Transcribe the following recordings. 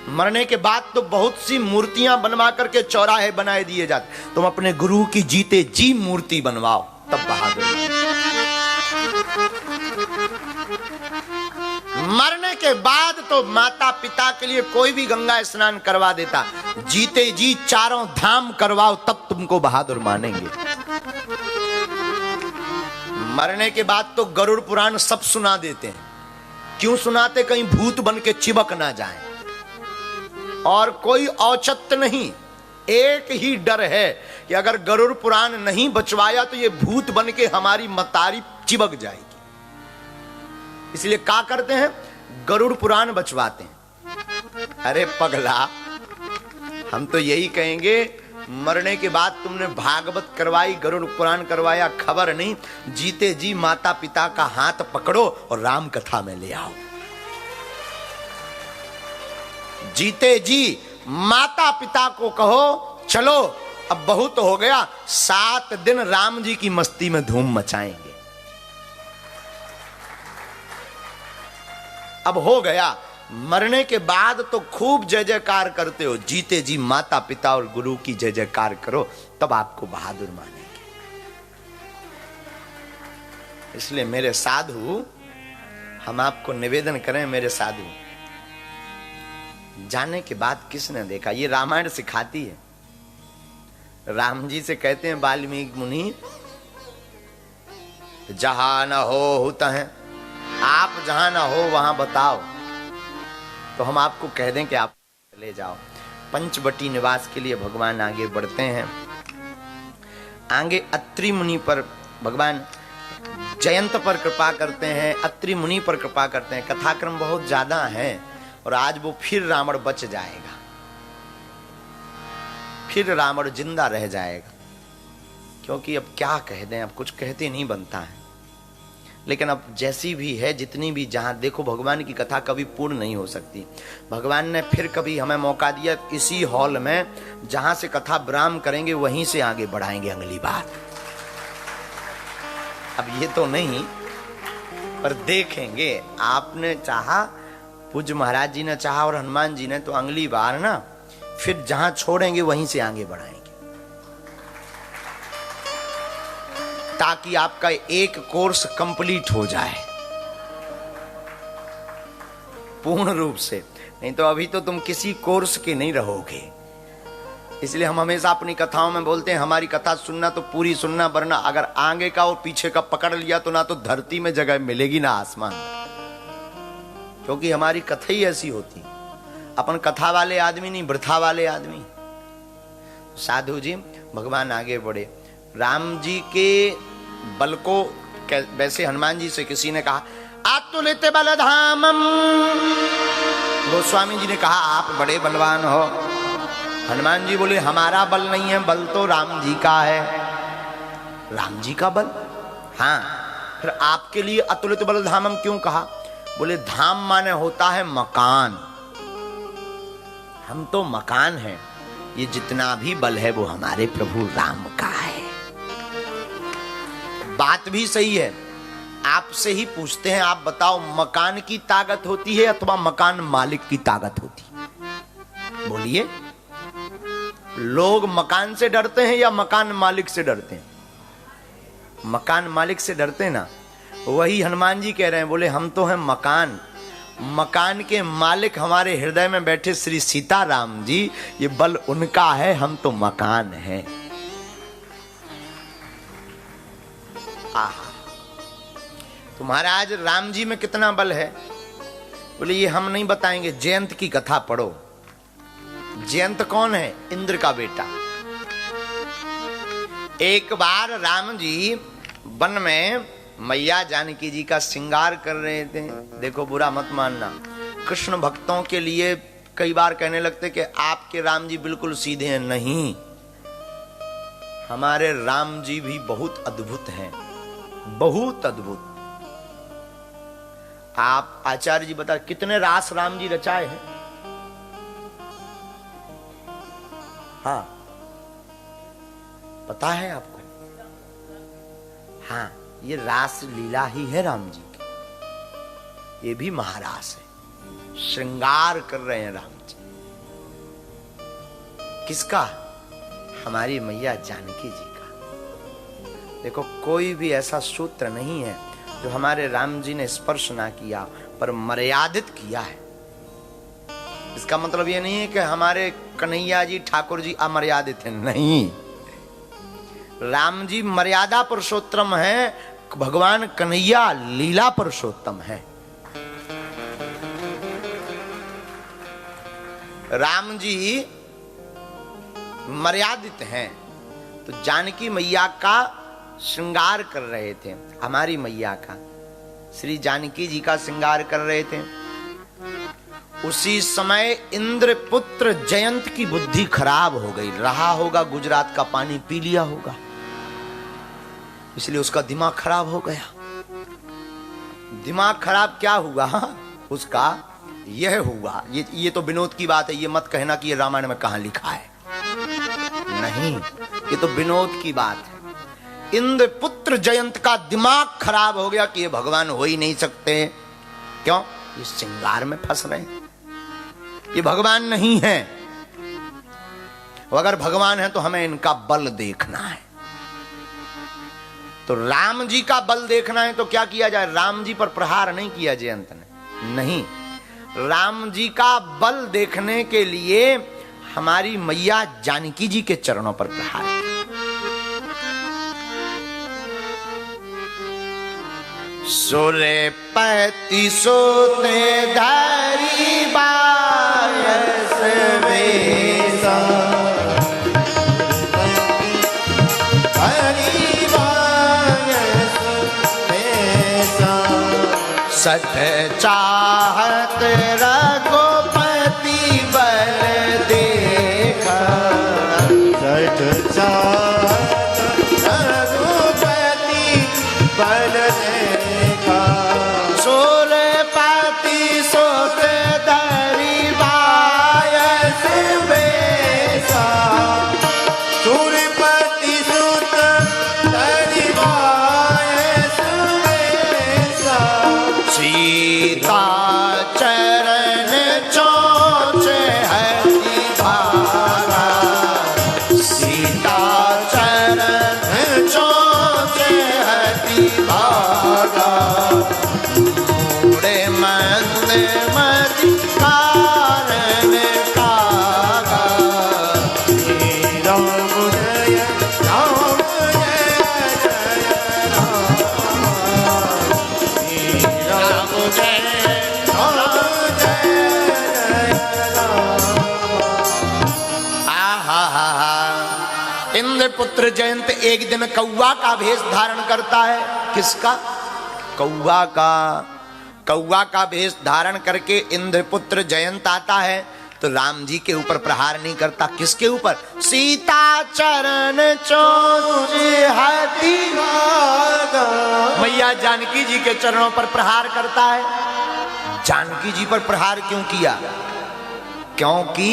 मरने के बाद तो बहुत सी मूर्तियां बनवा करके चौराहे बनाए दिए जाते, तुम अपने गुरु की जीते जी मूर्ति बनवाओ, तब बहादुर। मरने के बाद तो माता पिता के लिए कोई भी गंगा स्नान करवा देता, जीते जी चारों धाम करवाओ, तब तुमको बहादुर मानेंगे। मरने के बाद तो गरुड़ पुराण सब सुना देते हैं। क्यों सुनाते? कहीं भूत बन के चिपक ना जाए। और कोई औचित्य नहीं, एक ही डर है कि अगर गरुड़ पुराण नहीं बचवाया तो ये भूत बन के हमारी मतारी चिपक जाएगी। इसलिए क्या करते हैं? गरुड़ पुराण बचवाते हैं। अरे पगला, हम तो यही कहेंगे, मरने के बाद तुमने भागवत करवाई, गरुड़ पुराण करवाया, खबर नहीं, जीते जी माता पिता का हाथ पकड़ो और राम कथा में ले आओ। जीते जी माता पिता को कहो चलो अब बहुत हो गया, 7 दिन राम जी की मस्ती में धूम मचाएंगे। अब हो गया, मरने के बाद तो खूब जय जयकार करते हो, जीते जी माता पिता और गुरु की जय जयकार करो, तब आपको बहादुर मानेंगे। इसलिए मेरे साधु, हम आपको निवेदन करें, मेरे साधु, जाने के बाद किसने देखा? ये रामायण सिखाती है। राम जी से कहते हैं वाल्मीकि मुनि, जहां न हो तहें, आप जहां ना हो वहां बताओ, तो हम आपको कह दें कि आप ले जाओ। पंचवटी निवास के लिए भगवान आगे बढ़ते हैं। आगे अत्रि मुनि पर भगवान जयंत पर कृपा करते हैं, अत्रि मुनि पर कृपा करते हैं। कथाक्रम बहुत ज्यादा है और आज वो फिर रावण बच जाएगा, फिर रावण जिंदा रह जाएगा। क्योंकि अब क्या कह दें, अब कुछ कहते नहीं बनता है। लेकिन अब जैसी भी है, जितनी भी, जहां देखो भगवान की कथा कभी पूर्ण नहीं हो सकती। भगवान ने फिर कभी हमें मौका दिया, इसी हॉल में जहां से कथा विराम करेंगे वहीं से आगे बढ़ाएंगे अगली बार। अब ये तो नहीं, पर देखेंगे। आपने चाहा, पूज्य महाराज जी ने चाहा और हनुमान जी ने, तो अगली बार ना फिर जहां छोड़ेंगे वहीं से आगे बढ़ाएंगे, ताकि आपका एक कोर्स कंप्लीट हो जाए पूर्ण रूप से। नहीं तो अभी तो तुम किसी कोर्स के नहीं रहोगे। इसलिए हम हमेशा अपनी कथाओं में बोलते हैं, हमारी कथा सुनना तो पूरी सुनना, वरना अगर आगे का और पीछे का पकड़ लिया तो ना तो धरती में जगह मिलेगी ना आसमान। क्योंकि हमारी कथा ही ऐसी होती। अपन कथा वाले आदमी नहीं, वृथा वाले आदमी। साधु जी, भगवान आगे बढ़े। राम जी के बल को, वैसे हनुमान जी से किसी ने कहा अतुलित बलधामम, गोस्वामी जी ने कहा आप बड़े बलवान हो। हनुमान जी बोले हमारा बल नहीं है, बल तो राम जी का है। राम जी का बल? हाँ। फिर आपके लिए अतुलित बलधामम क्यों कहा? बोले धाम माने होता है मकान, हम तो मकान हैं, ये जितना भी बल है वो हमारे प्रभु राम का है। बात भी सही है। आपसे ही पूछते हैं, आप बताओ मकान की ताकत होती है अथवा मकान मालिक की ताकत होती है? बोलिए। लोग मकान से डरते हैं या मकान मालिक से डरते हैं? मकान मालिक से डरते हैं ना। वही हनुमान जी कह रहे हैं, बोले हम तो हैं मकान, मकान के मालिक हमारे हृदय में बैठे श्री सीताराम जी, ये बल उनका है, हम तो मकान हैं। तो महाराज राम जी में कितना बल है? बोले ये हम नहीं बताएंगे, जयंत की कथा पढ़ो। जयंत कौन है? इंद्र का बेटा। एक बार राम जी वन में मैया जानकी जी का श्रृंगार कर रहे थे। देखो बुरा मत मानना, कृष्ण भक्तों के लिए कई बार कहने लगते कि आपके राम जी बिल्कुल सीधे हैं। नहीं, हमारे राम जी भी बहुत अद्भुत हैं, बहुत अद्भुत। आप आचार्य जी बता कितने रास राम जी रचाए हैं? हाँ, पता है आपको? हाँ, ये रास लीला ही है राम जी की। ये भी महारास है, श्रृंगार कर रहे हैं राम जी। किसका? हमारी मैया जानकी जी का। देखो कोई भी ऐसा सूत्र नहीं है जो हमारे राम जी ने स्पर्श ना किया पर मर्यादित किया है। इसका मतलब ये नहीं है कि हमारे कन्हैया जी ठाकुर जी अमर्यादित हैं, नहीं। राम जी मर्यादा पुरुषोत्तम है, भगवान कन्हैया लीला पुरुषोत्तम है। राम जी मर्यादित हैं तो जानकी मैया का श्रृंगार कर रहे थे, हमारी मैया का, श्री जानकी जी का श्रृंगार कर रहे थे। उसी समय इंद्रपुत्र जयंत की बुद्धि खराब हो गई, रहा होगा गुजरात का पानी पी लिया होगा, इसलिए उसका दिमाग खराब हो गया। दिमाग खराब क्या हुआ उसका? यह हुआ, ये तो विनोद की बात है, ये मत कहना कि ये रामायण में कहां लिखा है, नहीं, ये तो विनोद की बात है। इंद्रपुत्र जयंत का दिमाग खराब हो गया कि ये भगवान हो ही नहीं सकते। क्यों? ये श्रृंगार में फंस रहे हैं, ये भगवान नहीं है। अगर भगवान है तो हमें इनका बल देखना है। तो राम जी का बल देखना है तो क्या किया जाए? राम जी पर प्रहार नहीं किया जयंत ने, नहीं, राम जी का बल देखने के लिए हमारी मैया जानकी जी के चरणों पर प्रहार किया। सोले 35 धारी बायस वेसा, हरि बायस वेसा, सत चाहत रघुपति बल देखा, सत चाहत रघुपति बल देखा, सोले 35 धरी बायस वेसा, सूर्यपति सुत धरी बायस वेसा, सीता चरण चोच हरि भागा, सीता चरण चोच हरि भागा, मूढ़े मंद मति कारण कागा, राम जय राम जय जय राम, राम जय राम जय राम। इंद्रपुत्र जयंत एक दिन कौवा का भेष धारण करता है। किसका? कौवा का। कौवा का भेष धारण करके इंद्रपुत्र जयंत आता है तो राम जी के ऊपर प्रहार नहीं करता। किसके ऊपर? सीता चरण चोच हरि भागा, मैया जानकी जी के चरणों पर प्रहार करता है। जानकी जी पर प्रहार क्यों किया? क्योंकि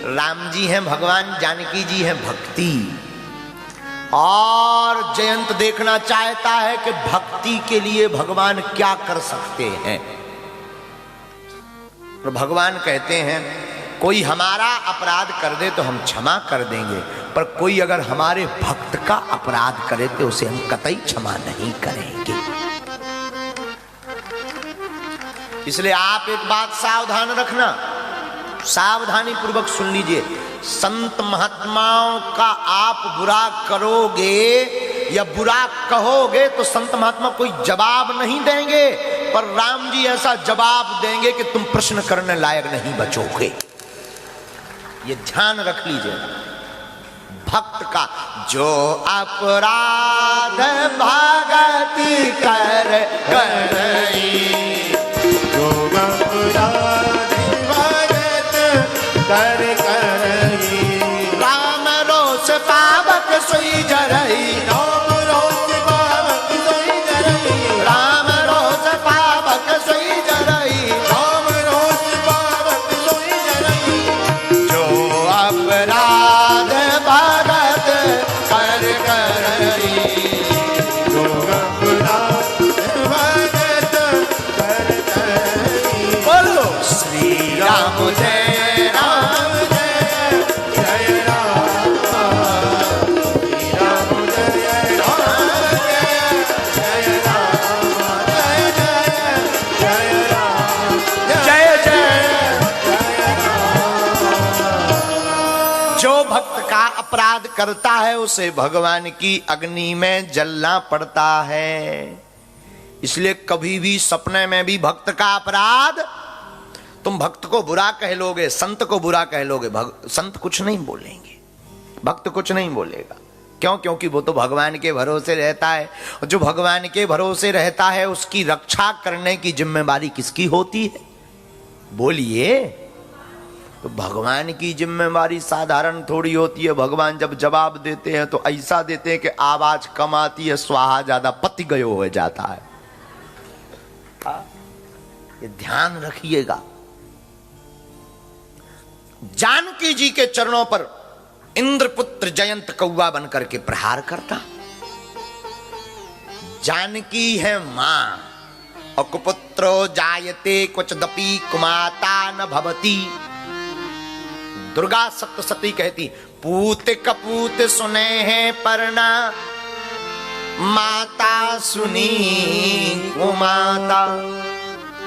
राम जी हैं भगवान, जानकी जी हैं भक्ति, और जयंत देखना चाहता है कि भक्ति के लिए भगवान क्या कर सकते हैं। तो भगवान कहते हैं कोई हमारा अपराध कर दे तो हम क्षमा कर देंगे, पर कोई अगर हमारे भक्त का अपराध करे तो उसे हम कतई क्षमा नहीं करेंगे। इसलिए आप एक बात सावधान रखना, सावधानी पूर्वक सुन लीजिए। संत महात्माओं का आप बुरा करोगे या बुरा कहोगे तो संत महात्मा कोई जवाब नहीं देंगे, पर राम जी ऐसा जवाब देंगे कि तुम प्रश्न करने लायक नहीं बचोगे। ये ध्यान रख लीजिए। भक्त का जो अपराध भगति कर करई, जो अपराध भगत कर करई, राम रोष पावक सोई जरई, राम रोष पावक सोई जरई, राम रोष पावक सोई जरई, राम रोष पावक सोई जरई, जो अपराध भगत कर करई, जो अपराध भगत कर भक्त का अपराध करता है उसे भगवान की अग्नि में जलना पड़ता है। इसलिए कभी भी सपने में भी भक्त का अपराध, तुम भक्त को बुरा कह लोगे, संत को बुरा कह लोगे, संत कुछ नहीं बोलेंगे, भक्त कुछ नहीं बोलेगा। क्यों? क्योंकि वो तो भगवान के भरोसे रहता है। और जो भगवान के भरोसे रहता है उसकी रक्षा करने की जिम्मेदारी किसकी होती है? बोलिए। तो भगवान की जिम्मेदारी साधारण थोड़ी होती है। भगवान जब जवाब देते हैं तो ऐसा देते हैं कि आवाज कम आती है, स्वाहा ज्यादा पति गयो हो जाता है। ये ध्यान रखिएगा। जानकी जी के चरणों पर इंद्रपुत्र जयंत कौवा बनकर के प्रहार करता। जानकी है मां, और कुपुत्रो जायते क्वचदपि कुमाता न भवती। दुर्गा सप्तशती कहती, पूत कपूत सुने हैं परना, माता सुनी कुमाता।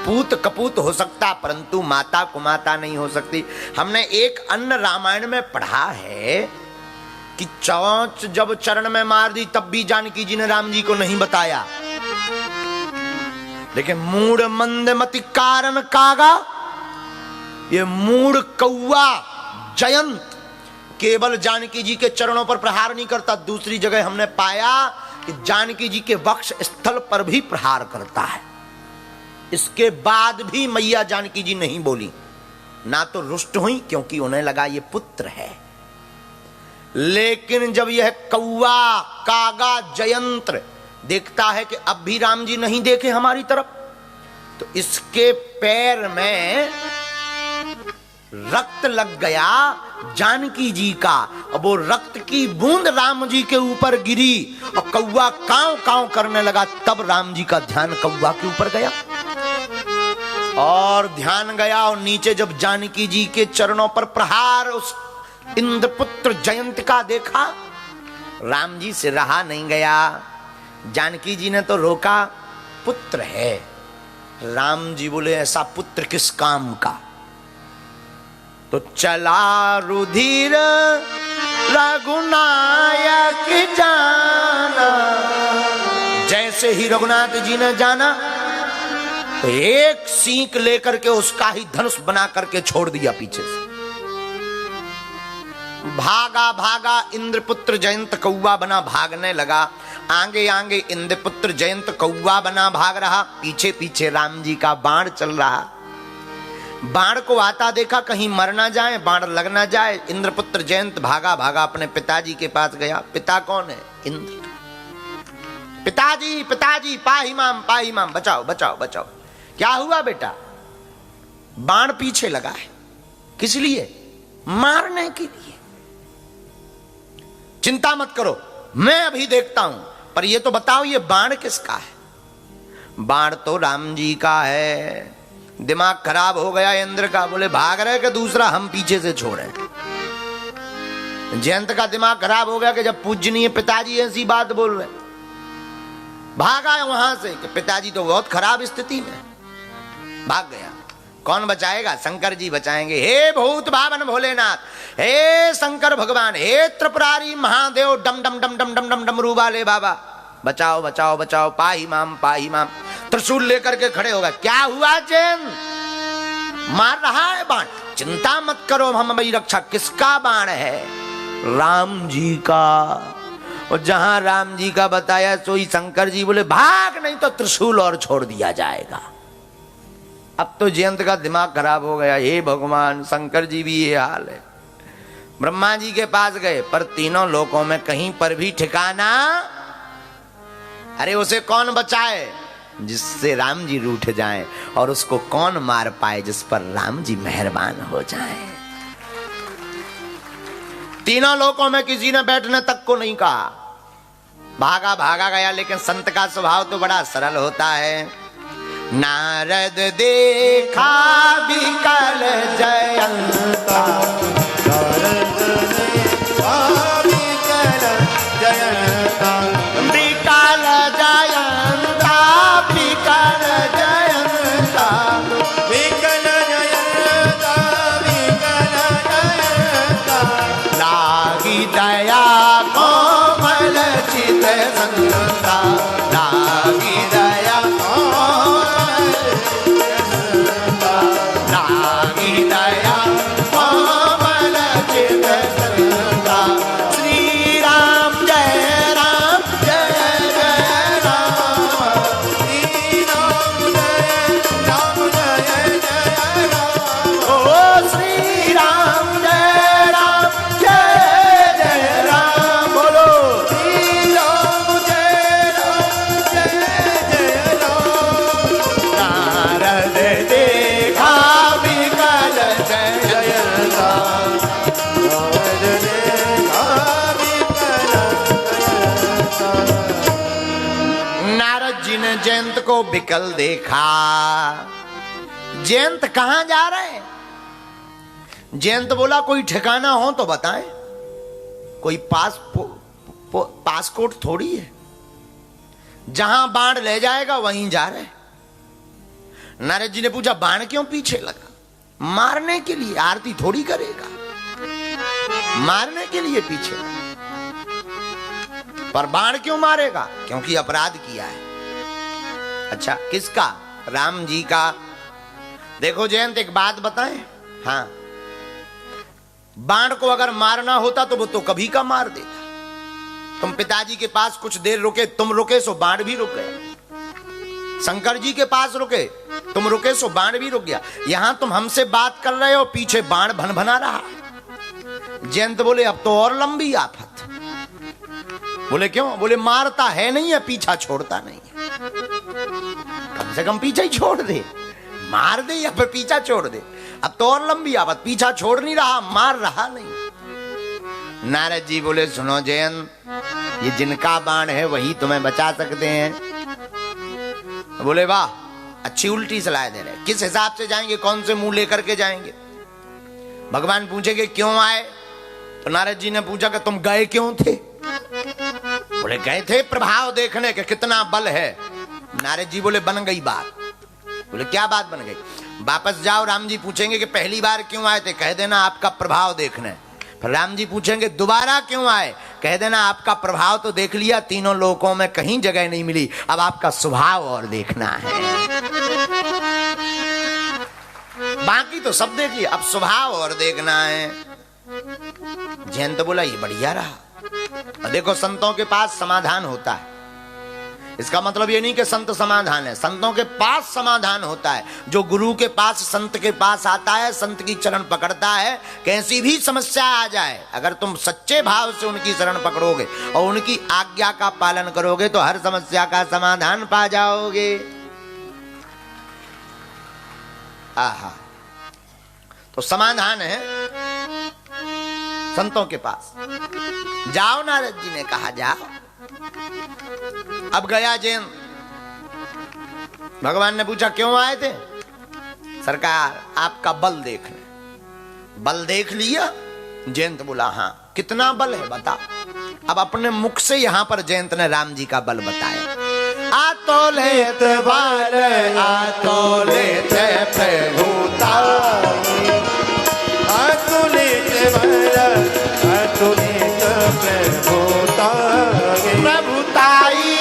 पूत कपूत हो सकता परंतु माता कुमाता नहीं हो सकती। हमने एक अन्य रामायण में पढ़ा है कि चौंच जब चरण में मार दी तब भी जानकी जी ने राम जी को नहीं बताया। लेकिन मूढ़ मंदमति कारण कागा, ये मूढ़ कौवा जयंत केवल जानकी जी के चरणों पर प्रहार नहीं करता, दूसरी जगह हमने पाया कि जानकी जी के वक्ष स्थल पर भी प्रहार करता है। इसके बाद भी मैया जानकी जी नहीं बोली, ना तो रुष्ट हुई क्योंकि उन्हें लगा ये पुत्र है। लेकिन जब यह कौवा कागा जयंत्र देखता है कि अब भी राम जी नहीं देखे हमारी तरफ, तो इसके पैर में रक्त लग गया जानकी जी का, और वो रक्त की बूंद राम जी के ऊपर गिरी और कौवा कांव कांव करने लगा। तब राम जी का ध्यान कौवा के ऊपर गया, और ध्यान गया और नीचे जब जानकी जी के चरणों पर प्रहार उस इंद्रपुत्र जयंत का देखा, राम जी से रहा नहीं गया। जानकी जी ने तो रोका, पुत्र है। राम जी बोले, ऐसा पुत्र किस काम का? तो चला रुधिर रघुनायक जाना। जैसे ही रघुनाथ जी ने जाना तो एक सींक लेकर के उसका ही धनुष बना करके छोड़ दिया पीछे से। भागा भागा इंद्रपुत्र जयंत कौवा बना भागने लगा। आगे आगे इंद्रपुत्र जयंत कौवा बना भाग रहा, पीछे पीछे राम जी का बाण चल रहा। बाण को आता देखा कहीं मर ना जाए, बाण लग ना जाए। इंद्रपुत्र जयंत भागा भागा अपने पिताजी के पास गया। पिता कौन है? इंद्र। पिताजी पिताजी पाही माम, बचाओ बचाओ बचाओ। क्या हुआ बेटा? बाण पीछे लगा है। किस लिए? मारने के लिए। चिंता मत करो, मैं अभी देखता हूं, पर ये तो बताओ ये बाण किसका है? बाण तो राम जी का है। दिमाग खराब हो गया इंद्र का, बोले भाग रहे कि दूसरा हम पीछे से छोड़े। जयंत का दिमाग खराब हो गया कि जब पूजनीय पिताजी ऐसी बात बोल रहे, भागा वहां से कि पिताजी तो बहुत खराब स्थिति में, भाग गया। कौन बचाएगा? शंकर जी बचाएंगे। हे भूत भावन भोलेनाथ, हे शंकर भगवान, हे त्रिपुरारी महादेव, डम डम डम डम डम डम डमरू वाले बाबा, बचाओ बचाओ बचाओ, पाही माम पाही माम। त्रिशूल लेकर के खड़े हो गए। क्या हुआ जैन? मार रहा है बाण। चिंता मत करो, हमारी रक्षा। किसका बाण है? राम जी का। और जहां राम जी का बताया सोई शंकर जी बोले भाग, नहीं तो त्रिशूल और छोड़ दिया जाएगा। अब तो जयंत का दिमाग खराब हो गया। हे भगवान, शंकर जी भी ये हाल है। ब्रह्मा जी के पास गए, पर तीनों लोकों में कहीं पर भी ठिकाना। अरे उसे कौन बचाए जिससे राम जी रूठ जाएं, और उसको कौन मार पाए जिस पर राम जी मेहरबान हो जाएं। तीनों लोकों में किसी ने बैठने तक को नहीं कहा। भागा भागा गया। लेकिन संत का स्वभाव तो बड़ा सरल होता है। नारद देखा विकल जयंता, नारद देखा विकल जयंता, विकल जयंता, विकल जयंता, विकल जयंता, विकल जयंता। संता लागी दया लागी दया कोमल चित संता श्री राम जय राम जय जय राम श्री राम जय राम जय जय राम ओ श्री राम जय राम बोलो श्री राम जय राम नारद देखा विकल जयता नारद देखा विकल जयता। नारद जी ने जयंत को विकल देखा। जयंत कहां जा रहे हैं? जयंत बोला कोई ठिकाना हो तो बताएं, कोई पासपोर्ट थोड़ी है, जहां बाण ले जाएगा वहीं जा रहे। नारद जी ने पूछा बाण क्यों पीछे लगा? मारने के लिए, आरती थोड़ी करेगा, मारने के लिए पीछे। पर बाण क्यों मारेगा? क्योंकि अपराध किया है। अच्छा किसका? राम जी का। देखो जयंत एक बात बताएं, हाँ बाण को अगर मारना होता तो वो तो कभी का मार देता। तुम पिताजी के पास कुछ देर रुके, तुम रुके सो बाण भी रुक गया। शंकर जी के पास रुके, तुम रुके सो बाण भी रुक गया। यहां तुम हमसे बात कर रहे हो, पीछे बाण भन-भना रहा। जयंत बोले अब तो और लंबी आफत। बोले क्यों? बोले मारता है नहीं है, पीछा छोड़ता नहीं है। कम से कम पीछा ही छोड़ दे, मार दे या फिर पीछा छोड़ दे। अब तो और लंबी आफत, पीछा छोड़ नहीं रहा, मार रहा नहीं। नारद जी बोले सुनो जयंत, ये जिनका बाण है वही तुम्हें बचा सकते हैं। बोले वाह, अच्छी उल्टी सलाह दे रहे। किस हिसाब से जाएंगे? कौन से मुंह लेकर के जाएंगे? भगवान पूछेंगे क्यों आए? तो नारद जी ने पूछा कि तुम गए क्यों थे? बोले गए थे प्रभाव देखने के, कितना बल है। नारद जी बोले बन गई बात। बोले क्या बात बन गई? वापस जाओ, राम जी पूछेंगे कि पहली बार क्यों आए थे? कह देना आपका प्रभाव देखने। फिर राम जी पूछेंगे दोबारा क्यों आए? कह देना आपका प्रभाव तो देख लिया, तीनों लोकों में कहीं जगह नहीं मिली, अब आपका स्वभाव और देखना है। बाकी तो सब देख लिया, अब स्वभाव और देखना है। जयंत बोला ये बढ़िया रहा। देखो संतों के पास समाधान होता है, इसका मतलब ये नहीं कि संत समाधान है, संतों के पास समाधान होता है। जो गुरु के पास, संत के पास आता है, संत की चरण पकड़ता है, कैसी भी समस्या आ जाए, अगर तुम सच्चे भाव से उनकी शरण पकड़ोगे और उनकी आज्ञा का पालन करोगे तो हर समस्या का समाधान पा जाओगे। आहा, तो समाधान है संतों के पास। जाओ, नारद जी ने कहा जाओ। अब गया जयंत। भगवान ने पूछा क्यों आए थे? सरकार आपका बल देखने। बल देख लिया? जयंत बोला हाँ। कितना बल है बता। अब अपने मुख से यहां पर जयंत ने राम जी का बल बताया। आतोलेत बाल आतोलेत प्रभुता, आतोलेत बाल आतोलेत प्रभुता, प्रभुताई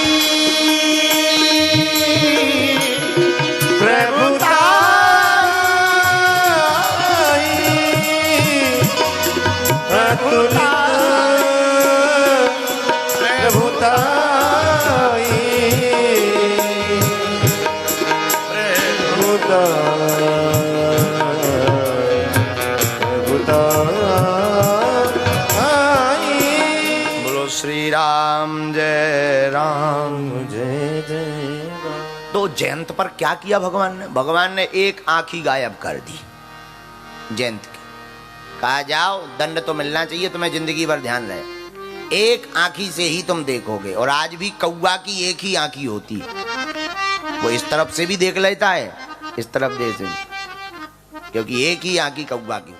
बोलो श्री राम जय राम जय जय राम। तो जयंत पर क्या किया भगवान ने? भगवान ने एक आंख ही गायब कर दी जयंत की। कहा जाओ, दंड तो मिलना चाहिए तुम्हें, जिंदगी भर ध्यान रहे। एक आंखी से ही तुम देखोगे। और आज भी कौवा की एक ही आंखी होती है, वो इस तरफ से भी देख लेता है, इस तरफ से, क्योंकि एक ही आंखी कौवा की।